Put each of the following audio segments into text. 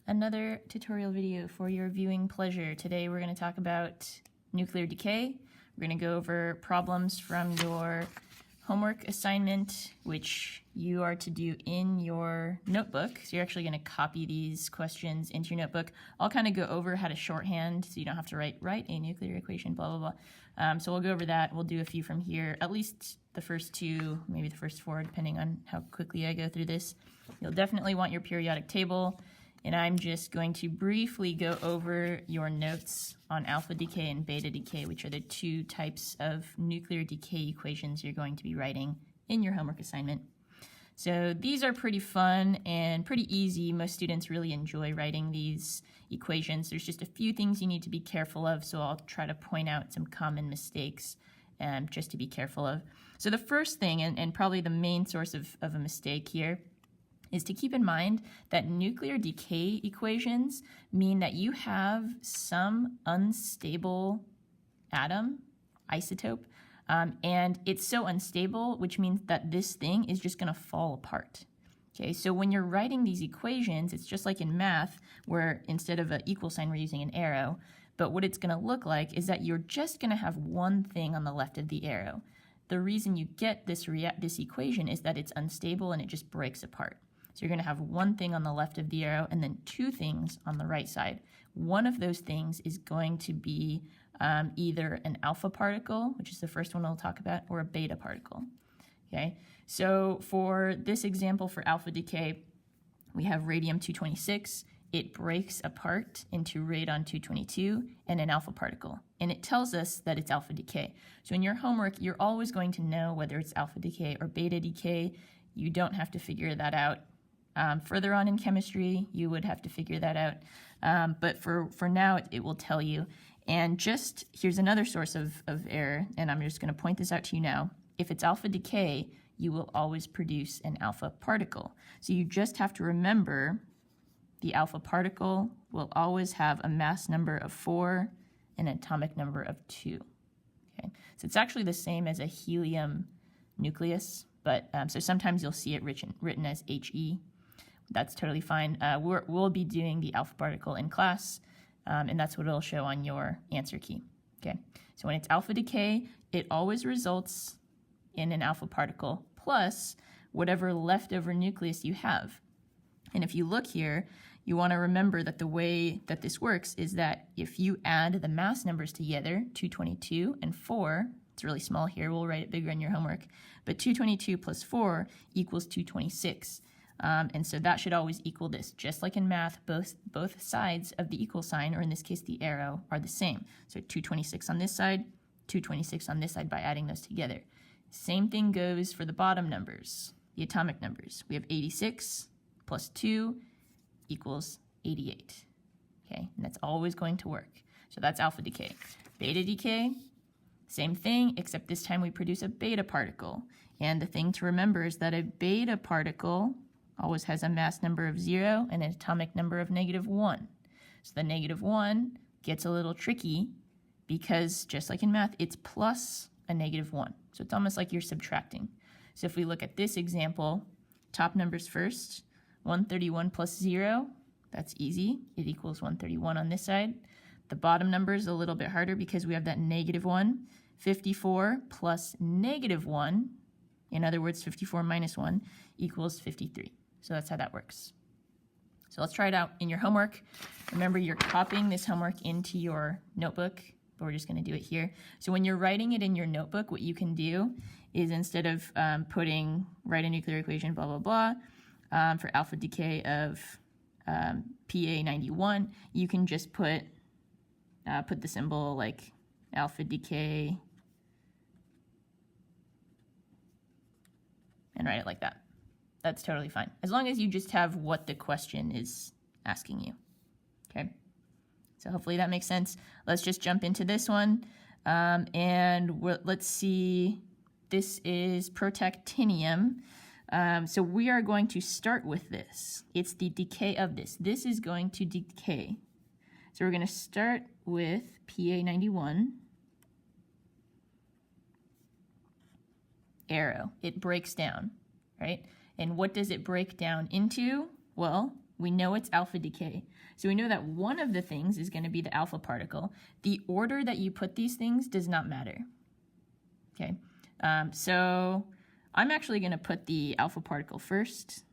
Another tutorial video for your viewing pleasure. Today we're going to talk about nuclear decay. We're going to go over problems from your homework assignment, which you are to do in your notebook. So you're actually going to copy these questions into your notebook. I'll kind of go over how to shorthand so you don't have to write a nuclear equation, blah, blah, blah. So we'll go over that. We'll do a few from here, at least the first two, maybe the first four, depending on how quickly I go through this. You'll definitely want your periodic table. And I'm just going to briefly go over your notes on alpha decay and beta decay, which are the two types of nuclear decay equations you're going to be writing in your homework assignment. So these are pretty fun and pretty easy. Most students really enjoy writing these equations. There's just a few things you need to be careful of, so I'll try to point out some common mistakes just to be careful of. So the first thing, and probably the main source of a mistake here, is to keep in mind that nuclear decay equations mean that you have some unstable atom, isotope, and it's so unstable, which means that this thing is just going to fall apart. Okay, so when you're writing these equations, it's just like in math, where instead of an equal sign, we're using an arrow. But what it's going to look like is that you're just going to have one thing on the left of the arrow. The reason you get this equation is that it's unstable and it just breaks apart. So you're going to have one thing on the left of the arrow and then two things on the right side. One of those things is going to be either an alpha particle, which is the first one we'll talk about, or a beta particle. Okay, so for this example for alpha decay, we have radium-226. It breaks apart into radon-222 and an alpha particle. And it tells us that it's alpha decay. So in your homework, you're always going to know whether it's alpha decay or beta decay. You don't have to figure that out. Further on in chemistry, you would have to figure that out. But for now, it will tell you. And just here's another source of error, and I'm just going to point this out to you now. If it's alpha decay, you will always produce an alpha particle. So you just have to remember the alpha particle will always have a mass number of 4 and an atomic number of 2. Okay? So it's actually the same as a helium nucleus, but so sometimes you'll see it written as He. That's totally fine. We'll be doing the alpha particle in class, and that's what it'll show on your answer key. Okay, so when it's alpha decay, it always results in an alpha particle plus whatever leftover nucleus you have. And if you look here, you want to remember that the way that this works is that if you add the mass numbers together, 222 and 4, it's really small here, we'll write it bigger in your homework, but 222 plus 4 equals 226. And so that should always equal this. Just like in math, both sides of the equal sign, or in this case the arrow, are the same. So 226 on this side, 226 on this side by adding those together. Same thing goes for the bottom numbers, the atomic numbers. We have 86 plus 2 equals 88. Okay, and that's always going to work. So that's alpha decay. Beta decay, same thing, except this time we produce a beta particle. And the thing to remember is that a beta particle always has a mass number of 0 and an atomic number of -1. So the -1 gets a little tricky because just like in math, it's plus a -1. So it's almost like you're subtracting. So if we look at this example, top numbers first, 131 plus 0, that's easy. It equals 131 on this side. The bottom number is a little bit harder because we have that -1. 54 plus -1, in other words, 54 minus 1, equals 53. So that's how that works. So let's try it out in your homework. Remember, you're copying this homework into your notebook, but we're just going to do it here. So when you're writing it in your notebook, what you can do is instead of write a nuclear equation, blah, blah, blah, for alpha decay of Pa91, you can just put the symbol like alpha decay and write it like that. That's totally fine, as long as you just have what the question is asking you. Okay, so hopefully that makes sense. Let's just jump into this one, and let's see. This is protactinium. So we are going to start with this. It's the decay of this. This is going to decay. So we're going to start with Pa91. Arrow. It breaks down, right? And what does it break down into? Well, We know it's alpha decay. So we know that one of the things is going to be the alpha particle. The order that you put these things does not matter. Okay, so I'm actually going to put the alpha particle first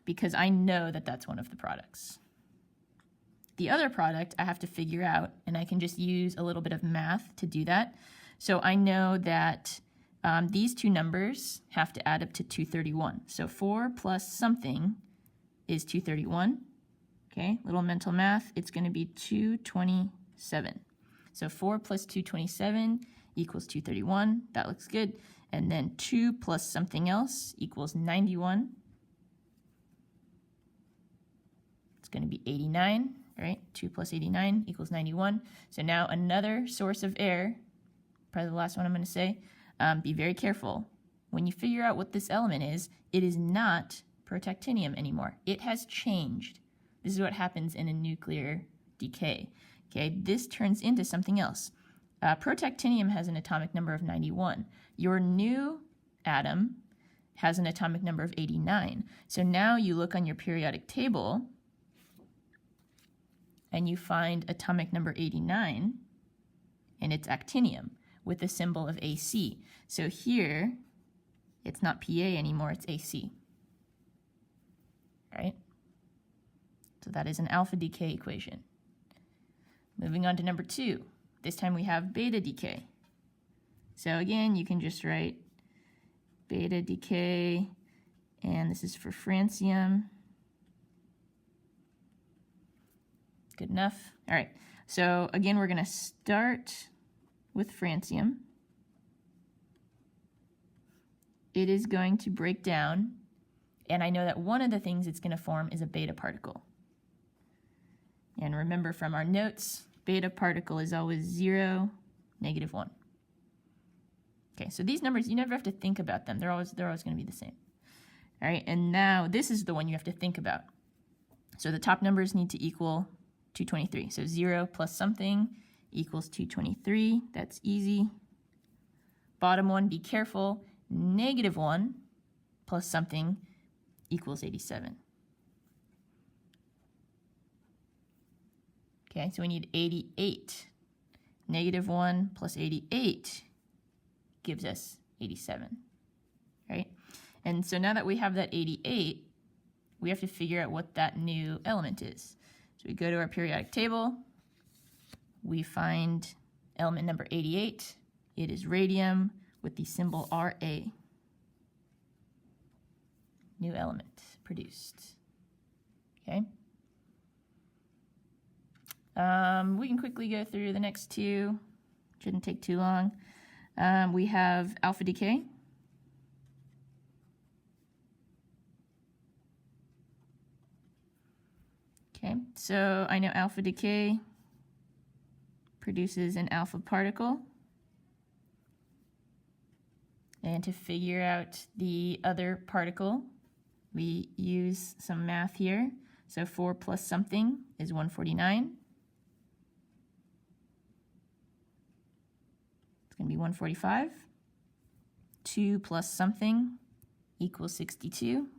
because I know that that's one of the products. The other product I have to figure out, and I can just use a little bit of math to do that. So I know that these two numbers have to add up to 231. So 4 plus something is 231. Okay, little mental math, it's going to be 227. So 4 plus 227 equals 231. That looks good. And then 2 plus something else equals 91. It's going to be 89, right? 2 plus 89 equals 91. So now another source of error, probably the last one I'm going to say. Be very careful. When you figure out what this element is, it is not protactinium anymore. It has changed. This is what happens in a nuclear decay. Okay, this turns into something else. Protactinium has an atomic number of 91. Your new atom has an atomic number of 89. So now you look on your periodic table and you find atomic number 89, and it's actinium with the symbol of AC. So here, it's not Pa anymore, it's AC. Right? So that is an alpha decay equation. Moving on to number 2. This time we have beta decay. So again, you can just write beta decay, and this is for francium. Good enough. All right, so again, we're going to start with francium. It is going to break down, and I know that one of the things it's going to form is a beta particle. And remember from our notes, beta particle is always 0, -1. Okay, so these numbers, you never have to think about them. They're always going to be the same. All right, and now this is the one you have to think about. So the top numbers need to equal 223. So 0 plus something equals 223. That's easy. Bottom one, be careful. -1 plus something equals 87. Okay, so we need 88. -1 plus 88 gives us 87, right? And so now that we have that 88, we have to figure out what that new element is. So we go to our periodic table, we find element number 88. It is radium with the symbol Ra. New element produced. Okay. We can quickly go through the next two. Shouldn't take too long. We have alpha decay. Okay, so I know alpha decay produces an alpha particle. And to figure out the other particle, we use some math here. So 4 plus something is 149. It's going to be 145. 2 plus something equals 62.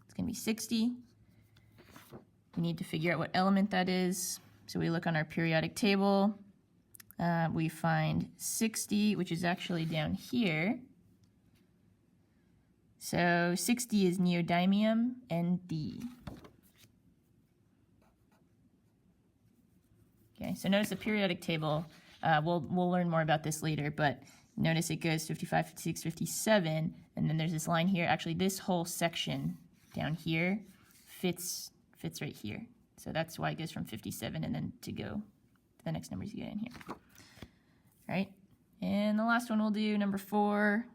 It's going to be 60. We need to figure out what element that is. So we look on our periodic table. We find 60, which is actually down here. So 60 is neodymium Nd. Okay, so notice the periodic table. We'll learn more about this later, but notice it goes 55, 56, 57, and then there's this line here. Actually, this whole section down here fits right here. So that's why it goes from 57 and then to go to the next numbers you get in here. All right, and the last one we'll do, number 4,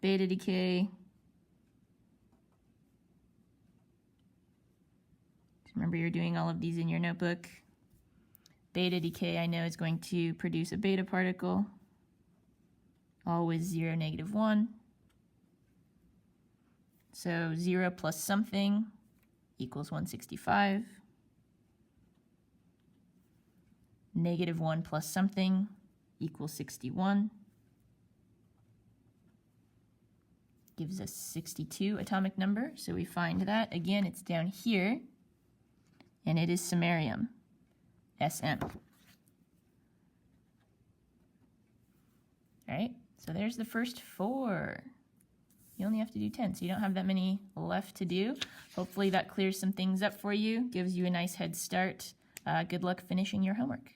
beta decay. Remember, you're doing all of these in your notebook. Beta decay, I know, is going to produce a beta particle. Always 0, -1. So 0 plus something equals 165. -1 plus something equals 61. gives us 62 atomic number. So we find that. Again, it's down here, and it is samarium, Sm. All right, so there's the first 4. You only have to do 10, so you don't have that many left to do. Hopefully that clears some things up for you, gives you a nice head start. Good luck finishing your homework.